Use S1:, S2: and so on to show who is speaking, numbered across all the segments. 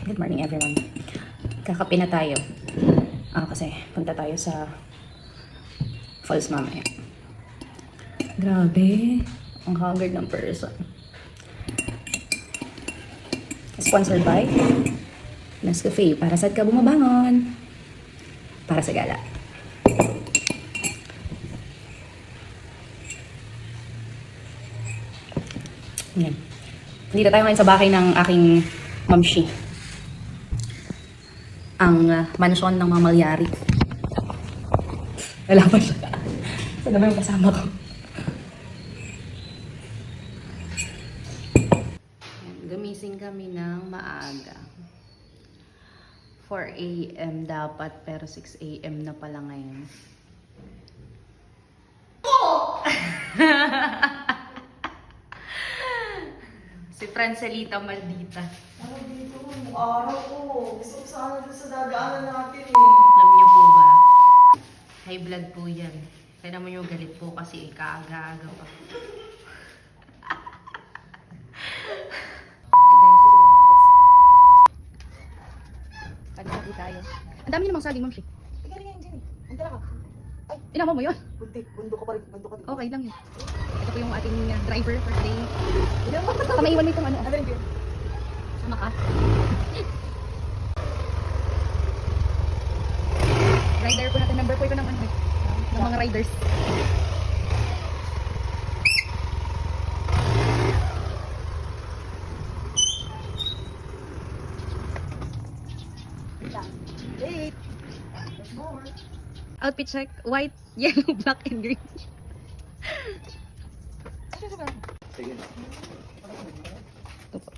S1: Good morning everyone. Kakape na tayo. Kasi punta tayo sa falls mamaya. Grabe. Ang haggard ng person. Sponsored by Nescafe. Para saan ka bumabangon? Para sa gala. Yan. Dito tayo ngayon sa bahay ng aking mamshi. Ang mansyon ng mamalyari. Wala pa siya. Saan naman yung kasama ko? Gumising kami ng maaga. 4 AM dapat, pero 6 AM na pala ngayon. Si Francelita Maldita.
S2: Ano dito? Araw ko. Gusto ko sana doon sa dadaanan natin eh.
S1: Alam niyo po ba? High blood po yan. Kaya naman yung galit po kasi kaaga-aga pa. Kadi tayo. Ang dami namang saging, Ma'am Shi.
S2: Ikaw rin yan dyan eh. Ang dala ka.
S1: Inama mo yun?
S2: Bundo ka pa rin. Bundo ka dito.
S1: Okay lang yun. Ito po yung ating driver for today.
S2: Ilan ba?
S1: Kamaiwan mo itong ano.
S2: Ano rin yun?
S1: Sama ka. Rider po natin. Number po ito ng ano. Ng mga riders.
S2: Wait. There's more.
S1: Outfit check. White, yellow, black, and green.
S2: Ano ba?
S1: Ito po.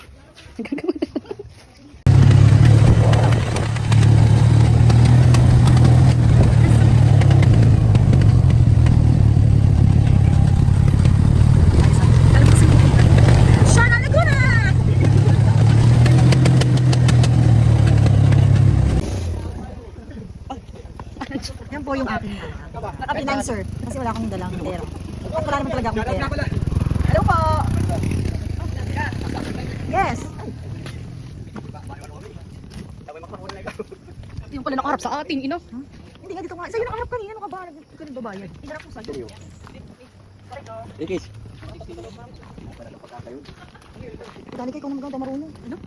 S1: Gagawa na.
S2: Yan po yung aking naka-financer. Kasi wala akong dalang pera. At wala naman talaga akong pera. Hello po! Yes!
S1: Yung pala nakaharap sa atin, ino.
S2: Hindi nga dito nga. Sa'yo nakaharap kanina. Ano ka ba? Ikaw nagbabayad. Iharap ko sa'yo.
S3: Ikis.
S2: Dali kayo kung naman gawin marunong. Ano?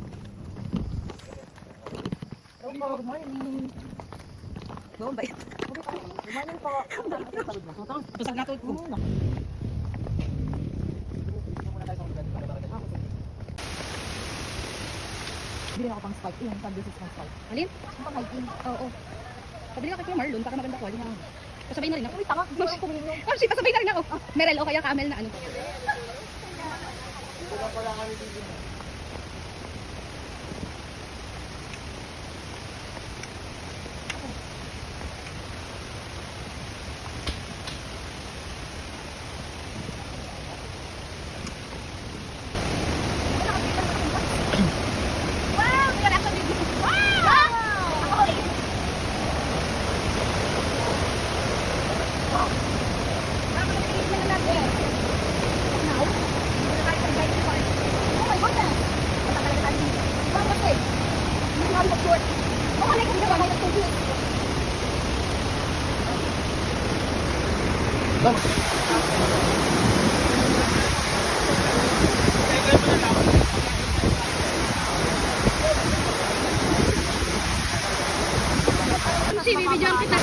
S2: Hello po. Good morning.
S1: Go, bye.
S2: Good morning po.
S1: Pusag na ito.
S2: Bili ako pang spike. Yung pag-business ng spike.
S1: Alin?
S2: Yung pang hiking.
S1: Oo. Pabili ka kay Marlon para maganda quality na. Pasabay na rin ako.
S2: Uy, tanga. Hindi ako kumili.
S1: Ma'am, pasabay na rin ako. Merel o kaya Camel na ano. Wow! Hindi ka na sabi. Wow! Si bibidyoan kita.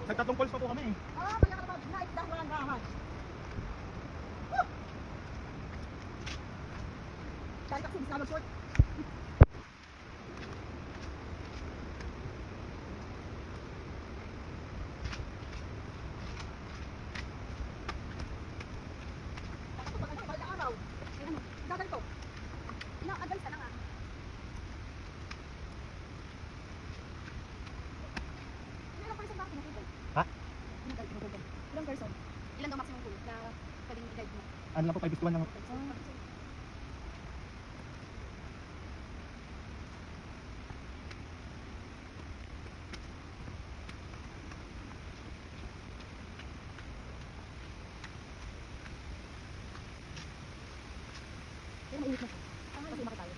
S4: Nagtatlong calls pa po kami eh.
S2: Ah, kaya ka ba? Night daw walang gahan. Kaya kasi di sa short.
S4: Ha?
S2: Ilang person? Ilan daw maximum pool na pwedeng i-guide mo?
S4: Ano lang po 5:1 lang.
S2: Pero mainit na siya. Kasi umakit tayo.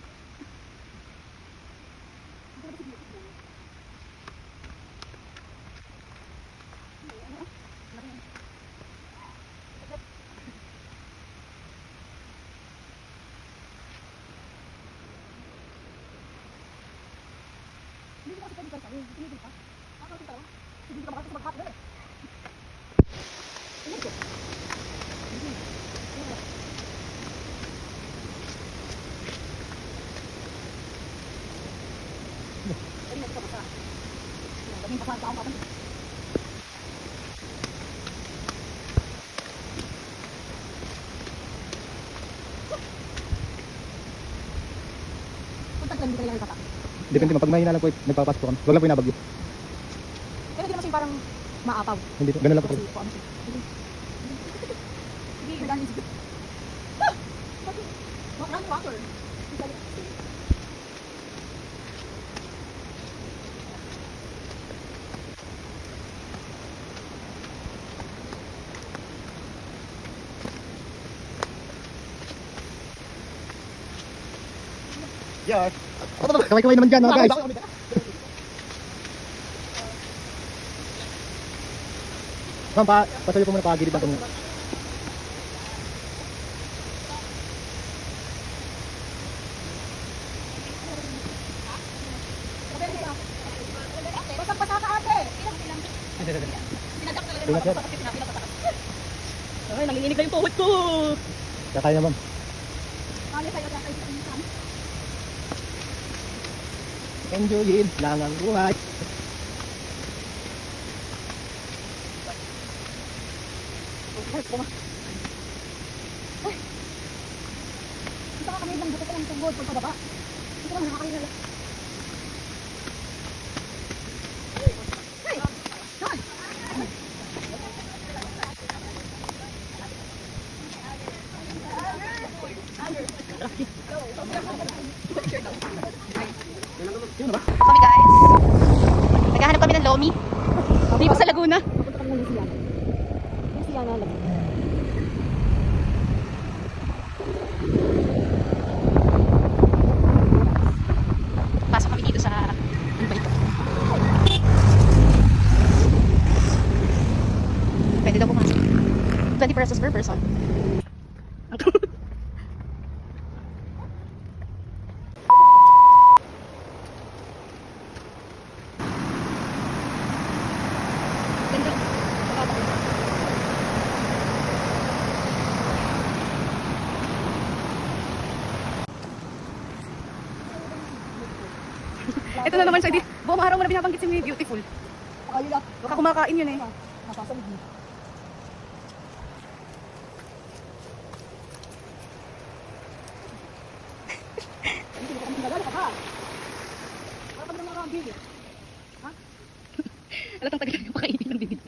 S2: Hindi ko kasi pwede kansanin. Tinigil pa. Kakautin ka lang. Hindi ka makakita sa mag-hot doon eh. Tingnan ko. Tingnan ko basta. Daming pasal ka ako. Kung taglan, hindi ka nila nagtata.
S4: Depende mo, pag mahina lang po, nagpapasok kami. Wag lang po inabagyo.
S2: Pero hindi naman siya parang maapaw.
S4: Hindi po, ganun lang po.
S2: Kasi po ano siya. Sige, nagaling sige. Maraming water.
S4: Yeah. Kamay-kamay naman dyan, mga guys. Ma'am, pasayo po muna pagilid ng tungo.
S2: Basag-basa ka ate.
S4: Ingat yan.
S2: Ay, nanginginig na yung tuhod ko.
S4: Kakaya na, ma'am.
S2: Kali kayo dyan kayo sa insan.
S4: Enjoyin lang ang buhay.
S2: Ito ka kami lang dito lang tungod pagpababa. Ito lang nakakain na. Hey! John!
S1: Kami guys. Naghahanap kami ng lomi. Dito sa Laguna.
S2: Punta kami ng Luciana. Luciana lang.
S1: Pasok kami dito sa ano ba ito? Pwede daw pumasok. 20 pesos per person. Ito na naman siya. Buong araw mo na binabanggit si May Beautiful.
S2: Pakayula.
S1: Baka kumakain yun eh.
S2: Nasasalig niyo. Hindi ko kami nagala ka ba? Wala kami ng mga bili.
S1: Alatang tagal yung pakainin ng bibig.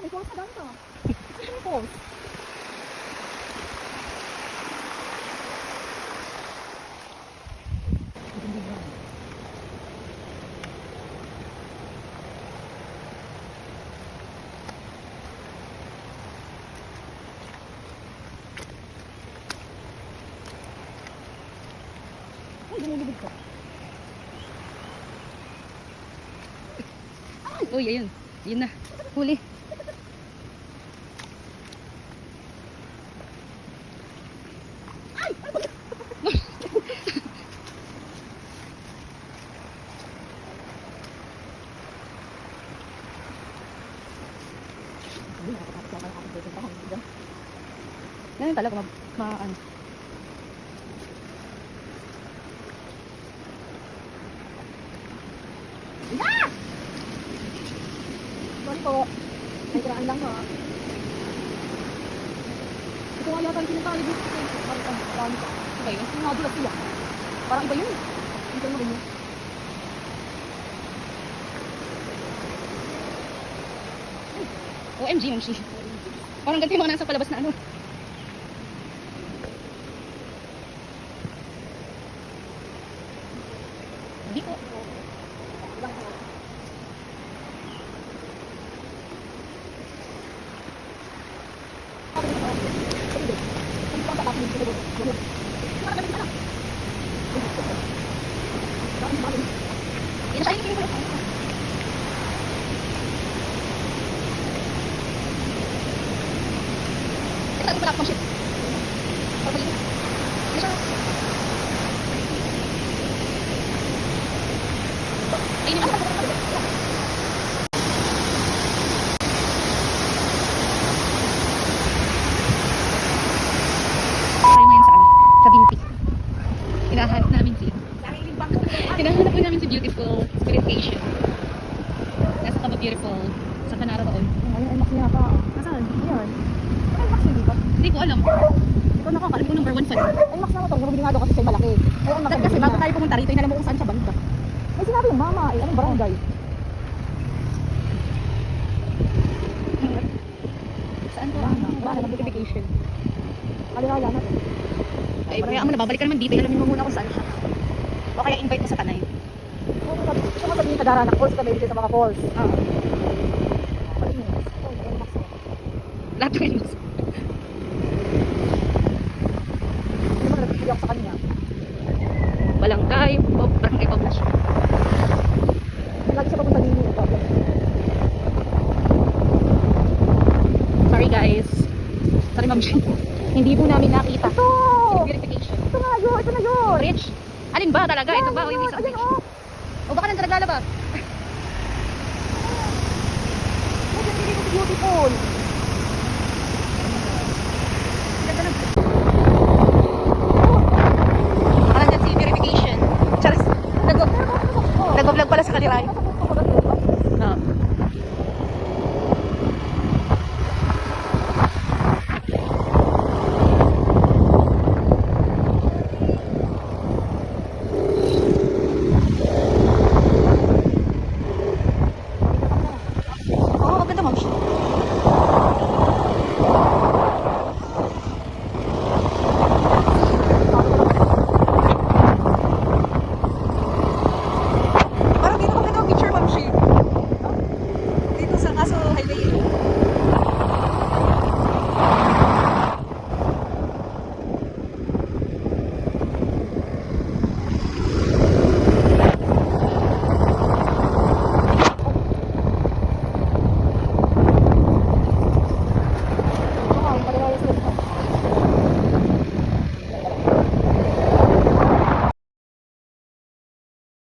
S2: May pulse ka dito. May pulse. Ay, lumulubog ka.
S1: Uy, ayun. Yun na. Huli.
S2: Hindi, nakakapit ako ng aking presentahan. Diba?
S1: Ganun talaga, ano.
S2: Sorry po. May tiraan lang ha. Ito nga yata yung pinatali dito. Parang iba yun. Yung nadulas siya. Parang iba yun. Ito yung yun.
S1: OMG, OMG. Parang ganito yung mga nasa palabas na ano. Hindi ko. Yan siya yung ito ang black shit. Ay, ini tayo ngayon sa Binti. Hinahanap namin si Hinahanap namin si Beautiful Spirit Asian. Nasa Kaba Beautiful sa Canara Road.
S2: Ayun, ay max yata.
S1: Nasaan?
S2: Ayan. Ay max hindi ba?
S1: Hindi ko alam. Ikaw nakakalam ko number 1 fan.
S2: Ay max na ito. Bumili nga daw kasi siya malaki. Ay ang max.
S1: Kasi bago tayo pumunta rito, inalam mo kung saan siya banda.
S2: May sinabi yung mama eh. Anong barangay?
S1: Saan to?
S2: Wala na notification. Aliraya na.
S1: Ay, kaya mo na babalik ka naman dito. Alamin mo muna kung saan siya. O kaya invite mo sa Tanay.
S2: Ito mo sabihin sa Daranak Falls ka may sa mga falls.
S1: Lahat ng inos.
S2: Hindi mo nag-video ako sa kanya.
S1: Walang tayo. Parang kay Pablas.
S2: Lagi siya papunta dito.
S1: Sorry guys. Sorry Ma'am Jean. Hindi po namin nakita.
S2: Ito!
S1: Verification.
S2: Ito na yun! Ito na yun!
S1: Rich. Alin ba talaga? Ito ba o yung isang
S2: Ayan
S1: rich?
S2: o!
S1: O baka nang naglalabas?
S2: Ayan, hindi ko beautiful!